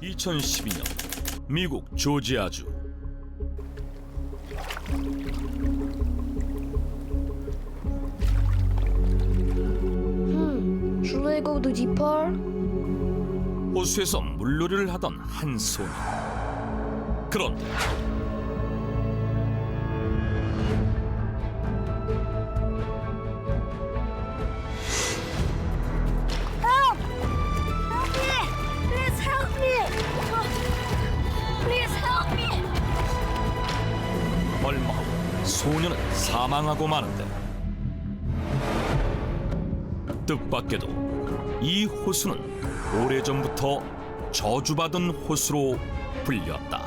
2012년 미국 조지아주. Should I go to deeper? 호수에서 물놀이를 하던 한 소년. 그런데 Help! Help me! Please help me! Please help me! 얼마 후 소년은 사망하고 마는데, 뜻밖에도 이 호수는 오래전부터 저주받은 호수로 불렸다.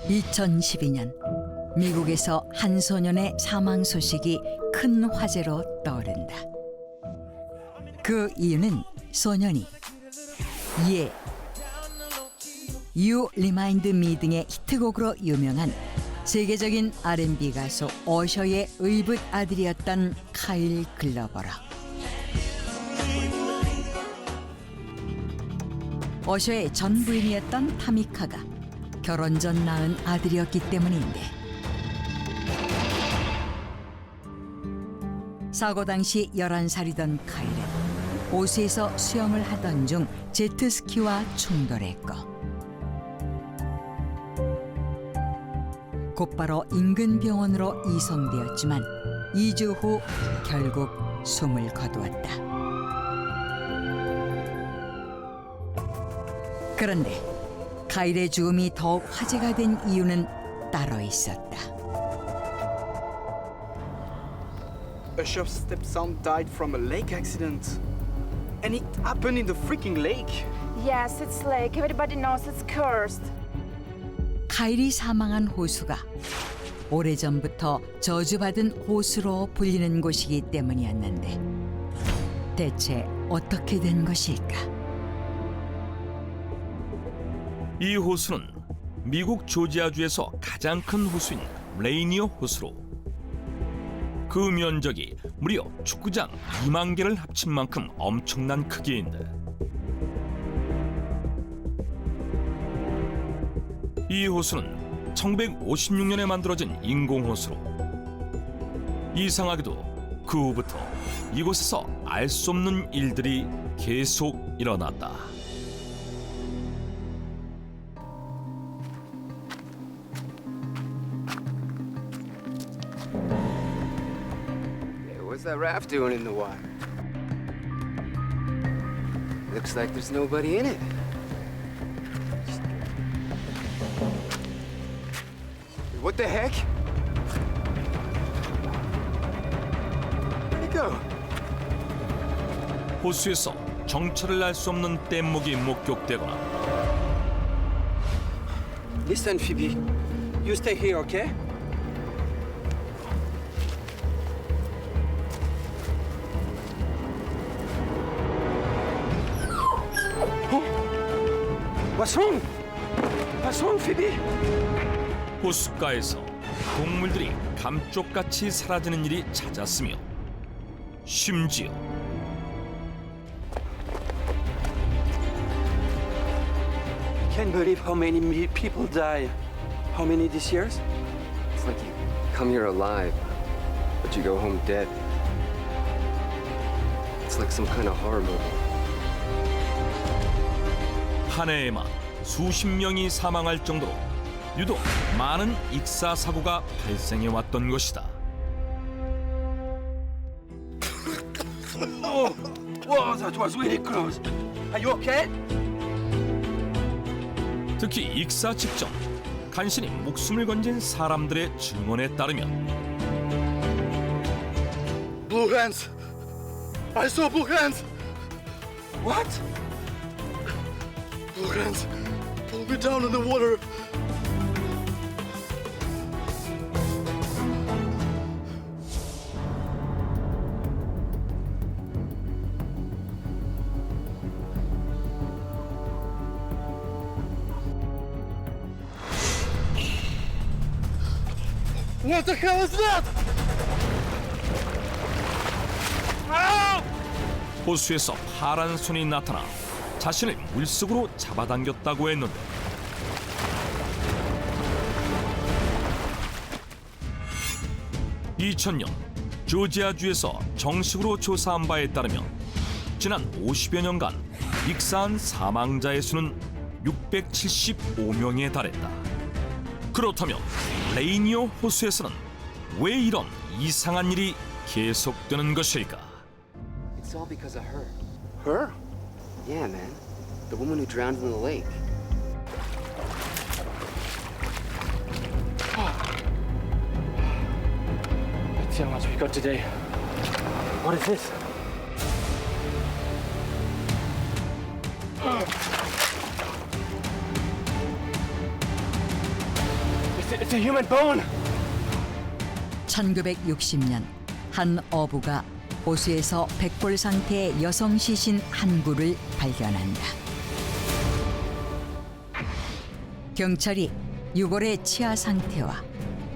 (2012년) 미국에서 한 소년의 사망 소식이 큰 화제로 떠오른다. 그 이유는 소년이 예, You Remind Me 등의 히트곡으로 유명한 세계적인 R&B 가수 어셔의 의붓 아들이었던 카일 글러버라. 어셔의 전 부인이었던 타미카가 결혼 전 낳은 아들이었기 때문인데, 사고 당시 11살이던 카일은 호수에서 수영을 하던 중 제트스키와 충돌했고, 곧바로 인근 병원으로 이송되었지만 2주 후 결국 숨을 거두었다. 그런데 카일의 죽음이 더욱 화제가 된 이유는 따로 있었다. Usher's stepson died from a lake accident. And it happened in the freaking lake. Yes, it's lake. Everybody knows it's cursed. 카일이 사망한 호수가 오래전부터 저주받은 호수로 불리는 곳이기 때문이었는데, 대체 어떻게 된 것일까? 이 호수는 미국 조지아주에서 가장 큰 호수인 레이니어 호수로, 그 면적이 무려 축구장 2만 개를 합친 만큼 엄청난 크기인데, 이 호수는 1956년에 만들어진 인공호수로, 이상하게도 그 후부터 이곳에서 알 수 없는 일들이 계속 일어났다. Yeah, what's that raft doing in the water? Looks like there's nobody in it. What the heck? Where'd it go? 호수에서 정체를 알 수 없는 뗏목이 목격되거나, Listen, Phoebe. You stay here, okay? What's wrong? What's wrong, Phoebe? 호숫가에서 동물들이 감쪽같이 사라지는 일이 잦았으며, 심지어 Can't believe how many people die. How many this year? It's like you come here alive, but you go home dead. It's like some kind of horror movie. 한 해에만 수십 명이 사망할 정도로 유독 많은 익사 사고가 발생해 왔던 것이다. Whoa, that was really close. Are you okay? 특히 익사 직전 간신히 목숨을 건진 사람들의 증언에 따르면, Blue hands! I saw blue hands! What? Blue hands pulled me down in the water. What the hell is that? 호수에서 파란 손이 나타나 자신을 물속으로 잡아당겼다고 했는데, 2000년 조지아주에서 정식으로 조사한 바에 따르면 지난 50여 년간 익사한 사망자의 수는 675명에 달했다. 그렇다면 레이니어 호수에서는 왜 이런 이상한 일이 계속되는 것일까? It's all because of her. Her? Yeah, man. The woman who drowned in the lake. Let's see how much we got today. What is this? It's a human bone! 1960년 한 어부가 호수에서 백골 상태의 여성 시신 한 구를 발견한다. 경찰이 유골의 치아 상태와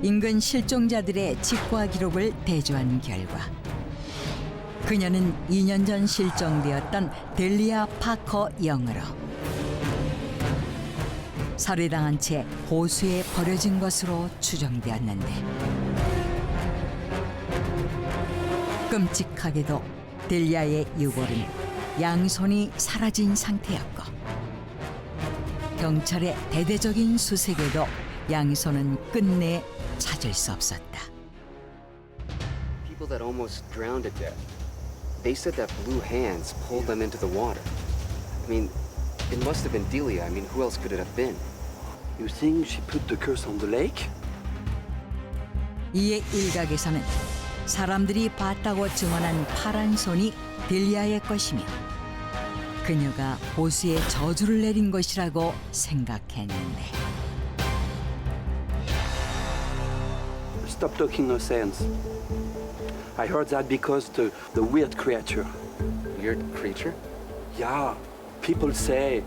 인근 실종자들의 직과 기록을 대조한 결과 그녀는 2년 전 실종되었던 델리아 파커 영으로 살해당한 채 호수에 버려진 것으로 추정되었는데, 끔찍하게도 델리아의 유골은 양손이 사라진 상태였고 경찰의 대대적인 수색에도 양손은 끝내 찾을 수 없었다. People that almost drowned to death. They said that blue hands pulled them into the water. I mean, it must have been Delia. I mean, who else could it have been? You think she put the curse on the lake? 이에 일각에서는 사람들이 봤다고 증언한 파란 손이 델리아의 것이며 그녀가 호수에 저주를 내린 것이라고 생각했는데, Stop talking nonsense. I heard that because the weird creature. Weird creature? Yeah, people say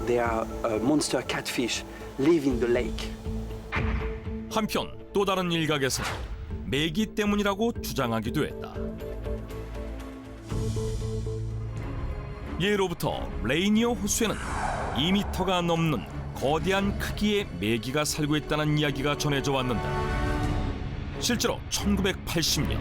they are a monster catfish live in the lake. 한편 또 다른 일각에서는 메기 때문이라고 주장하기도 했다. 예로부터 레이니어 호수에는 2미터가 넘는 거대한 크기의 메기가 살고 있다는 이야기가 전해져 왔는데, 실제로 1980년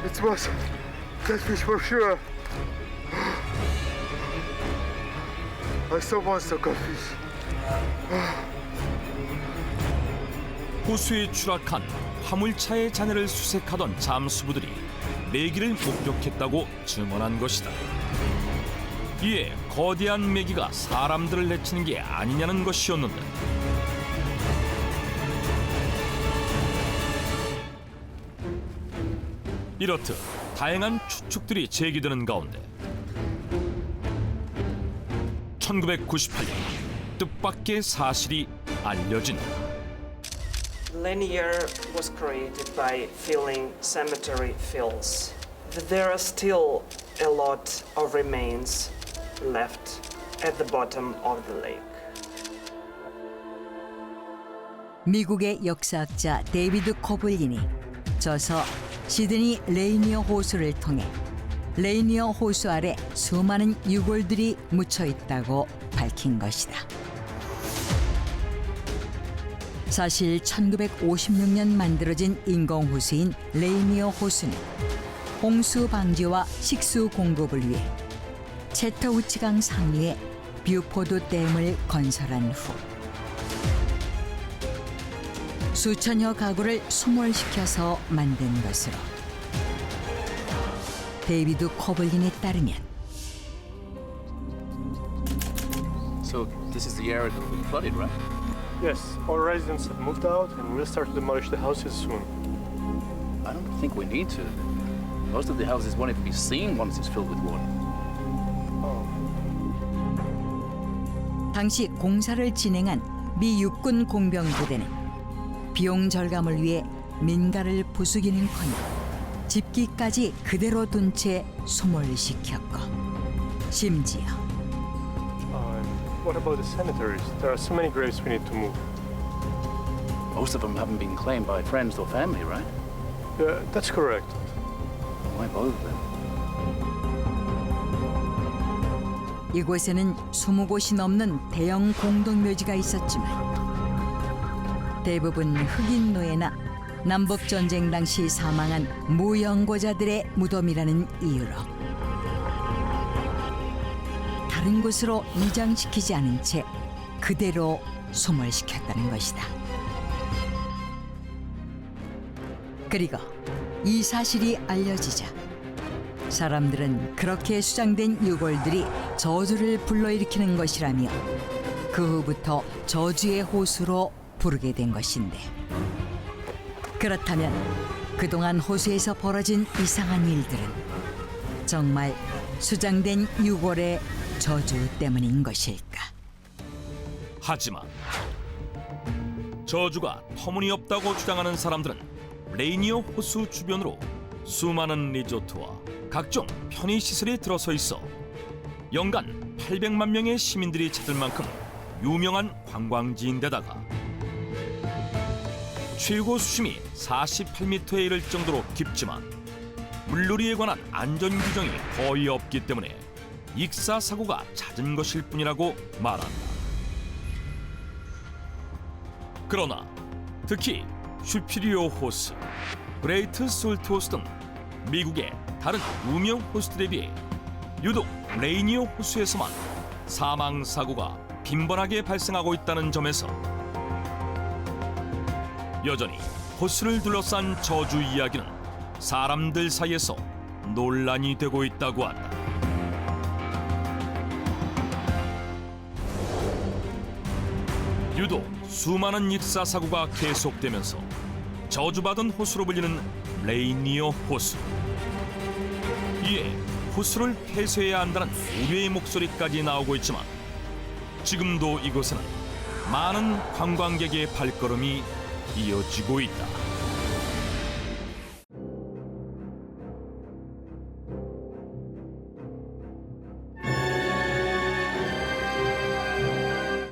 It was catfish for sure. I saw monster catfish. 호수에 추락한 화물차의 잔해를 수색하던 잠수부들이 메기를 목격했다고 증언한 것이다. 이에 거대한 메기가 사람들을 해치는 게 아니냐는 것이었는데, 이렇듯 다양한 추측들이 제기되는 가운데 1998년 뜻밖의 사실이 알려진다. Linear was created by filling cemetery fills. There are still a lot of remains left at the bottom of the lake. 미국의 역사학자 데이비드 코블린이 저서 시드니 레이니어 호수를 통해 레이니어 호수 아래 수많은 유골들이 묻혀 있다고 밝힌 것이다. 사실 1956년 만들어진 인공호수인 레이니어 호수는 홍수 방지와 식수 공급을 위해 채터우치강 상류에 뷰포드 댐을 건설한 후 수천여 가구를 수몰시켜서 만든 것으로 데이비드 코블린에 따르면 So this is the area that will be flooded, right? Yes, all residents have moved out and we'll start to demolish the houses soon. I don't think we need to. Most of the houses won't even be seen once it's filled with water. 당시 공사를 진행한 미 육군 공병부대는 비용 절감을 위해 민가를 부수기는커녕 집기까지 그대로 둔 채 소몰시켰고 심지어 What about the cemeteries? There are so many graves we need to move. Most of them haven't been claimed by friends or family, right? Yeah, that's correct. Why bother them? 이곳에는 20곳이 넘는 대형 공동묘지가 있었지만 대부분 흑인 노예나 남북 전쟁 당시 사망한 무연고자들의 무덤이라는 이유로 다른 곳으로 이장시키지 않은 채 그대로 소멸시켰다는 것이다. 그리고 이 사실이 알려지자 사람들은 그렇게 수장된 유골들이 저주를 불러일으키는 것이라며 그 후부터 저주의 호수로 부르게 된 것인데, 그렇다면 그동안 호수에서 벌어진 이상한 일들은 정말 수장된 유골의 저주 때문인 것일까? 하지만 저주가 터무니없다고 주장하는 사람들은 레이니어 호수 주변으로 수많은 리조트와 각종 편의시설이 들어서 있어 연간 800만 명의 시민들이 찾을 만큼 유명한 관광지인데다가 최고 수심이 48m에 이를 정도로 깊지만 물놀이에 관한 안전 규정이 거의 없기 때문에 익사사고가 잦은 것일 뿐이라고 말한다. 그러나 특히 슈피리오 호수, 그레이트 솔트 호수 등 미국의 다른 유명 호수들에 비해 유독 레이니어 호수에서만 사망사고가 빈번하게 발생하고 있다는 점에서 여전히 호수를 둘러싼 저주 이야기는 사람들 사이에서 논란이 되고 있다고 한다. 유독 수많은 익사사고가 계속되면서 저주받은 호수로 불리는 레이니어 호수. 이에 호수를 폐쇄해야 한다는 우려의 목소리까지 나오고 있지만 지금도 이곳에는 많은 관광객의 발걸음이 이어지고 있다.